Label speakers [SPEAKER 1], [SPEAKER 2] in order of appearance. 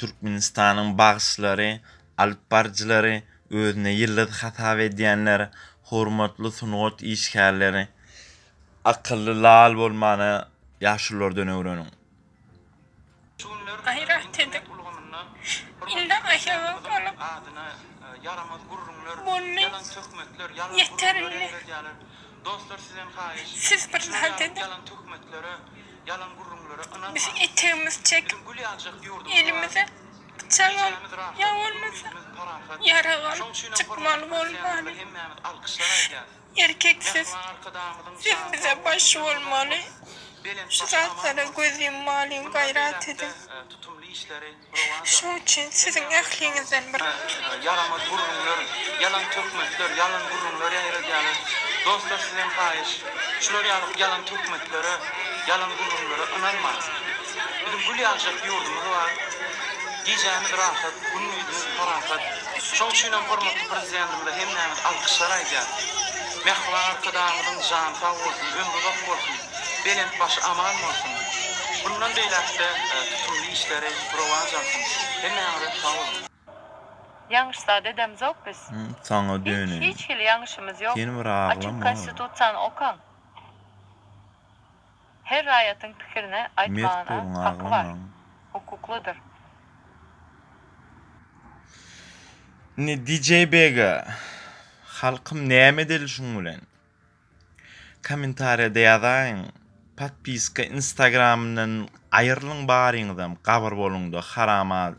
[SPEAKER 1] Türkmenistanyň bagşlary, alpbarjylary, özüne ýyllady hata edýänler, hormatly sunugat işgärleri, akylly lal bolmany ýaşurlardan öwreniň.
[SPEAKER 2] Gayrat edip illa aşağı kalıp bunu yeterli. Siz bir zat edin. Biz eteğimiz çekip elimize bıçağım yavurumuza yaralan çıkmalı olmalı. Erkeksiz siz bize başı olmalı. Şu zatlara göz yummalı gayrat edin. Şu için sizin ehlinizden bir
[SPEAKER 3] yaramaz gururlar, yalan tökmekler, yalan gururlar ýa-da ýaly. Dostlar sizden gaýyş. Şular yalan tökmeklere, yalan gururlara inanmaz. Bizim gül ýaşak ýurdumuz bar. Gijämiz rahat, günüýümiz parahat. Şoň üçin hormatly prezidentimize hem näme alkyşlar aýdýar. Mehman arkadaşymyzyň jany sag bolsun, ömrü uzak bolsun. Belent başı aman bolsun. Bundan beýlekde tutumly işleri rowaj alsın. Hem näme sag bolun.
[SPEAKER 4] Yanlışsa dedem zok biz.
[SPEAKER 1] Saňa döni.
[SPEAKER 4] Hiç yanlışımız yok.
[SPEAKER 1] Ken bir
[SPEAKER 4] Açık
[SPEAKER 1] aglama.
[SPEAKER 4] konstitusiýany okan. Her raýatyň pikirini aýtmana hakkı var. Hukukludur.
[SPEAKER 1] Ne DJ Bega. Halkym näme edil şuň bilen? Kommentariýada ýazaýyn. Podpiska Instagramdan aýrylyň baryňyzam gabar bolundy harama